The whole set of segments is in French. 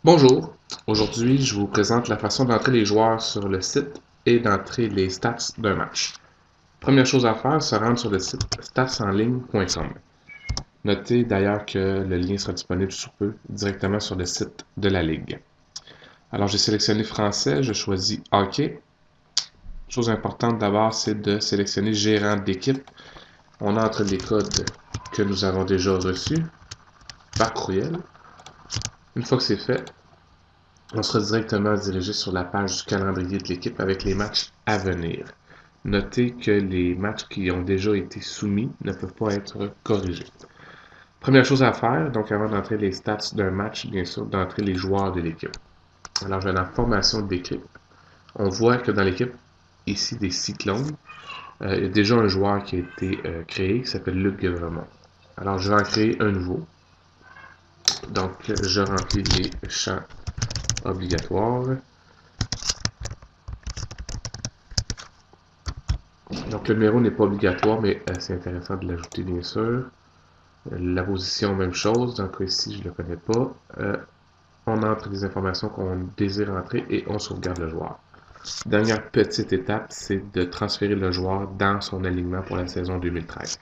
Bonjour, aujourd'hui je vous présente la façon d'entrer les joueurs sur le site et d'entrer les stats d'un match. Première chose à faire, se rendre sur le site statsenligne.com. Notez d'ailleurs que le lien sera disponible sous peu directement sur le site de la Ligue. Alors j'ai sélectionné français, je choisis hockey. Chose importante d'abord, c'est de sélectionner gérant d'équipe. On entre les codes que nous avons déjà reçus par courriel. Une fois que c'est fait, on sera directement dirigé sur la page du calendrier de l'équipe avec les matchs à venir. Notez que les matchs qui ont déjà été soumis ne peuvent pas être corrigés. Première chose à faire, donc avant d'entrer les stats d'un match, bien sûr, d'entrer les joueurs de l'équipe. Alors, je vais dans formation d'équipe. On voit que dans l'équipe, ici, des Cyclones, il y a déjà un joueur qui a été créé qui s'appelle Luc Guévremont. Alors, je vais en créer un nouveau. Donc, je remplis les champs obligatoires. Donc le numéro n'est pas obligatoire, mais c'est intéressant de l'ajouter bien sûr. La position, même chose. Dans le cas ici, je ne le connais pas. On entre les informations qu'on désire entrer et on sauvegarde le joueur. Dernière petite étape, c'est de transférer le joueur dans son alignement pour la saison 2013.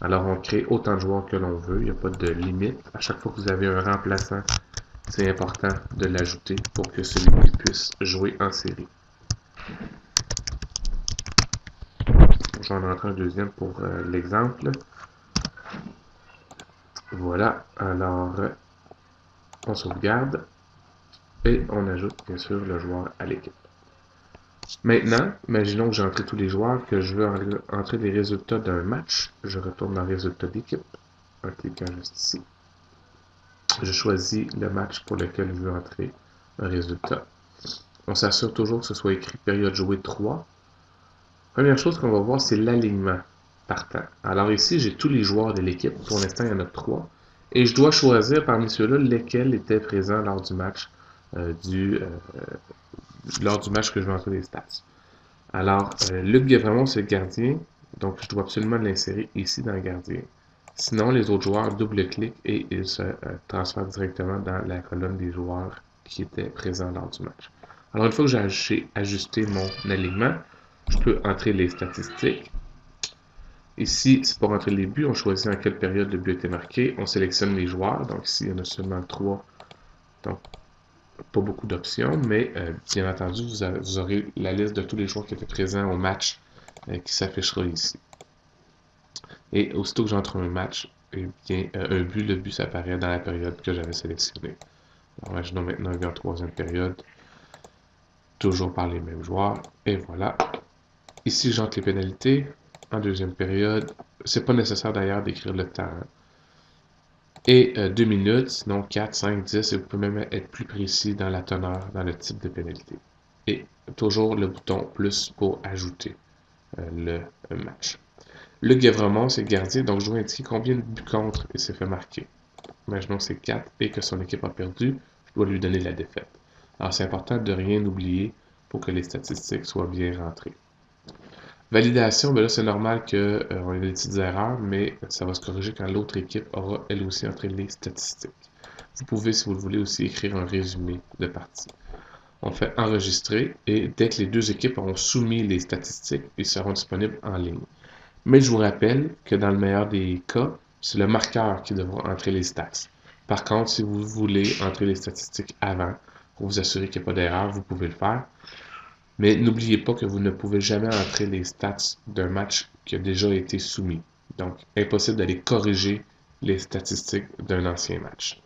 Alors on crée autant de joueurs que l'on veut, il n'y a pas de limite. À chaque fois que vous avez un remplaçant, c'est important de l'ajouter pour que celui-ci puisse jouer en série. J'en entre un deuxième pour l'exemple. Voilà, alors on sauvegarde et on ajoute bien sûr le joueur à l'équipe. Maintenant, imaginons que j'ai entré tous les joueurs, que je veux entrer les résultats d'un match. Je retourne dans résultats d'équipe en cliquant juste ici. Je choisis le match pour lequel je veux entrer un résultat. On s'assure toujours que ce soit écrit période jouée 3. Première chose qu'on va voir, c'est l'alignement partant. Alors ici, j'ai tous les joueurs de l'équipe. Pour l'instant, il y en a 3. Et je dois choisir parmi ceux-là lesquels étaient présents lors du match que je vais entrer les stats. Alors, Luc Guévremont, c'est le gardien. Donc, je dois absolument l'insérer ici dans le gardien. Sinon, les autres joueurs double-cliquent et ils se transfèrent directement dans la colonne des joueurs qui étaient présents lors du match. Alors, une fois que j'ai ajusté mon alignement, je peux entrer les statistiques. Ici, c'est pour entrer les buts. On choisit en quelle période le but a été marqué. On sélectionne les joueurs. Donc ici, il y en a seulement 3. Donc, pas beaucoup d'options. Mais bien entendu, vous aurez la liste de tous les joueurs qui étaient présents au match qui s'affichera ici. Et aussitôt que j'entre un match, eh bien, le but s'apparaît dans la période que j'avais sélectionnée. Alors, imaginons maintenant en troisième période, toujours par les mêmes joueurs. Et voilà. Ici, j'entre les pénalités. En deuxième période, c'est pas nécessaire d'ailleurs d'écrire le temps. Et 2 minutes, sinon 4, 5, 10, et vous pouvez même être plus précis dans la teneur, dans le type de pénalité. Et toujours le bouton plus pour ajouter le match. Le Guévremont, c'est le gardien, donc je dois indiquer combien de buts contre il s'est fait marquer. Imaginons que c'est 4 et que son équipe a perdu, je dois lui donner la défaite. Alors c'est important de rien oublier pour que les statistiques soient bien rentrées. Validation, ben là c'est normal qu'on ait des petites erreurs, mais ça va se corriger quand l'autre équipe aura elle aussi entré les statistiques. Vous pouvez, si vous le voulez, aussi écrire un résumé de partie. On fait enregistrer et dès que les deux équipes auront soumis les statistiques, ils seront disponibles en ligne. Mais je vous rappelle que dans le meilleur des cas, c'est le marqueur qui devra entrer les stats. Par contre, si vous voulez entrer les statistiques avant, pour vous assurer qu'il n'y a pas d'erreur, vous pouvez le faire. Mais n'oubliez pas que vous ne pouvez jamais entrer les stats d'un match qui a déjà été soumis. Donc, impossible d'aller corriger les statistiques d'un ancien match.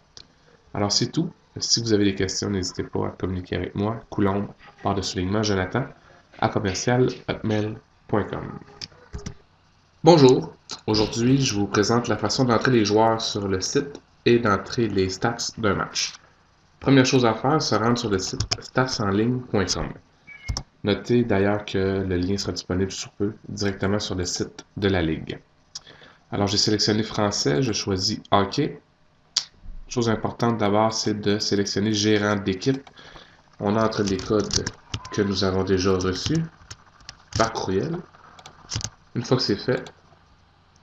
Alors, c'est tout. Si vous avez des questions, n'hésitez pas à communiquer avec moi. Coulombe, barre de soulignement, Jonathan, à commercial@hotmail.com. Bonjour, aujourd'hui je vous présente la façon d'entrer les joueurs sur le site et d'entrer les stats d'un match. Première chose à faire, se rendre sur le site statsenligne.com. Notez d'ailleurs que le lien sera disponible sous peu directement sur le site de la Ligue. Alors j'ai sélectionné français, je choisis hockey. Chose importante d'abord, c'est de sélectionner gérant d'équipe. On entre les codes que nous avons déjà reçus par courriel. Une fois que c'est fait,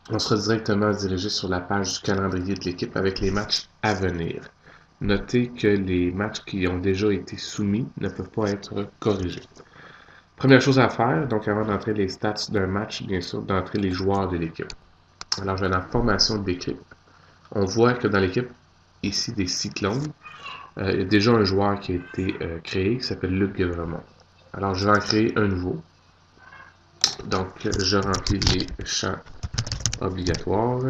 on sera directement dirigé sur la page du calendrier de l'équipe avec les matchs à venir. notez que les matchs qui ont déjà été soumis ne peuvent pas être corrigés. Première chose à faire, donc avant d'entrer les stats d'un match, bien sûr, d'entrer les joueurs de l'équipe. Alors, je vais dans formation d'équipe. On voit que dans l'équipe, ici, des Cyclones, il y a déjà un joueur qui a été créé, qui s'appelle Luc Guévremont. Alors, je vais en créer un nouveau. Donc, je remplis les champs obligatoires.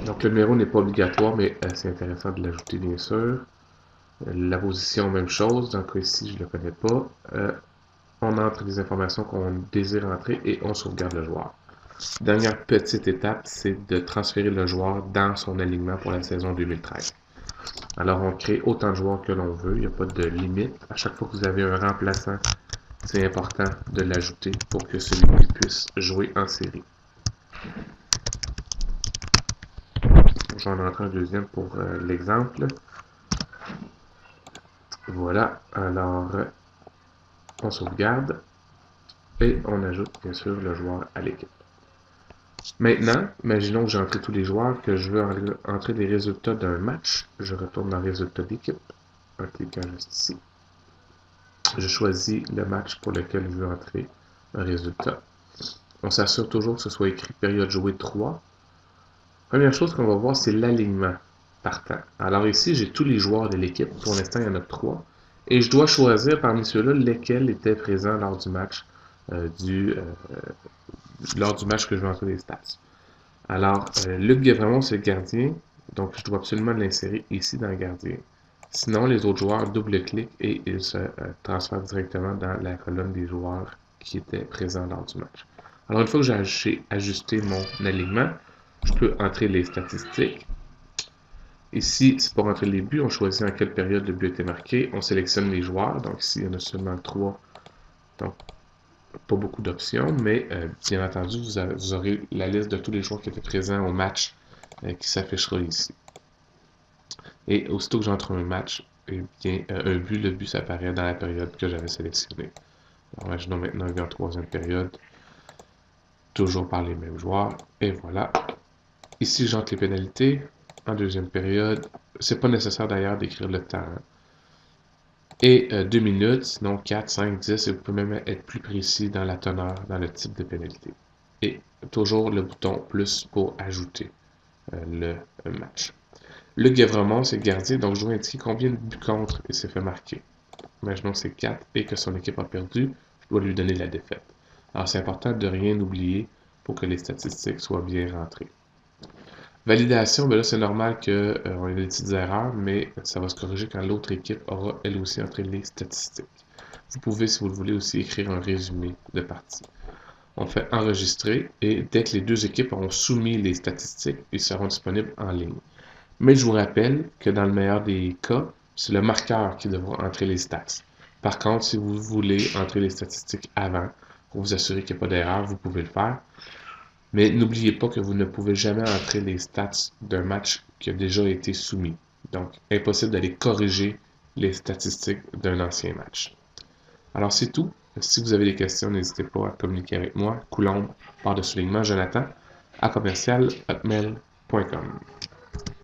Donc, le numéro n'est pas obligatoire, mais c'est intéressant de l'ajouter, bien sûr. La position, même chose. Donc, ici, je ne le connais pas. On entre les informations qu'on désire entrer et on sauvegarde le joueur. Dernière petite étape, c'est de transférer le joueur dans son alignement pour la saison 2013. Alors, on crée autant de joueurs que l'on veut. Il n'y a pas de limite. À chaque fois que vous avez un remplaçant, c'est important de l'ajouter pour que celui-ci puisse jouer en série. J'en entre un deuxième pour l'exemple. Voilà. Alors, on sauvegarde et on ajoute bien sûr le joueur à l'équipe. Maintenant, imaginons que j'ai entré tous les joueurs, que je veux entrer les résultats d'un match. Je retourne dans résultats d'équipe en cliquant juste ici. Je choisis le match pour lequel je veux entrer un résultat. On s'assure toujours que ce soit écrit période jouée 3. Première chose qu'on va voir, c'est l'alignement partant. Alors ici, j'ai tous les joueurs de l'équipe. Pour l'instant, il y en a 3. Et je dois choisir parmi ceux-là lesquels étaient présents lors du match que je vais entrer les stats. Alors, Luc Guévremont, c'est le gardien. Donc, je dois absolument l'insérer ici dans le gardien. Sinon, les autres joueurs double-cliquent et ils se transfèrent directement dans la colonne des joueurs qui étaient présents lors du match. Alors, une fois que j'ai ajusté mon alignement, je peux entrer les statistiques. Ici, c'est pour entrer les buts. On choisit en quelle période le but a été marqué. On sélectionne les joueurs. Donc, ici, il y en a seulement 3. Donc, pas beaucoup d'options, mais bien entendu, vous aurez la liste de tous les joueurs qui étaient présents au match qui s'affichera ici. Et aussitôt que j'entre un match, eh bien, le but s'apparaît dans la période que j'avais sélectionnée. Imaginons maintenant un but en troisième période, toujours par les mêmes joueurs, et voilà. Ici, j'entre les pénalités en deuxième période. C'est pas nécessaire d'ailleurs d'écrire le temps. Hein. Et 2 minutes, sinon 4, 5, 10, et vous pouvez même être plus précis dans la teneur, dans le type de pénalité. Et toujours le bouton plus pour ajouter le match. Luc Guévremont, c'est le gardien, donc je dois indiquer combien de buts contre il s'est fait marquer. Imaginons que c'est 4 et que son équipe a perdu, je dois lui donner la défaite. Alors c'est important de rien oublier pour que les statistiques soient bien rentrées. Validation, ben là c'est normal qu'on ait des petites erreurs, mais ça va se corriger quand l'autre équipe aura elle aussi entré les statistiques. Vous pouvez, si vous le voulez, aussi écrire un résumé de partie. On fait enregistrer et dès que les deux équipes auront soumis les statistiques, ils seront disponibles en ligne. Mais je vous rappelle que dans le meilleur des cas, c'est le marqueur qui devra entrer les stats. Par contre, si vous voulez entrer les statistiques avant, pour vous assurer qu'il n'y a pas d'erreur, vous pouvez le faire. Mais n'oubliez pas que vous ne pouvez jamais entrer les stats d'un match qui a déjà été soumis. Donc, impossible d'aller corriger les statistiques d'un ancien match. Alors, c'est tout. Si vous avez des questions, n'hésitez pas à communiquer avec moi. Coulombe, _Jonathan, @hotmail.com.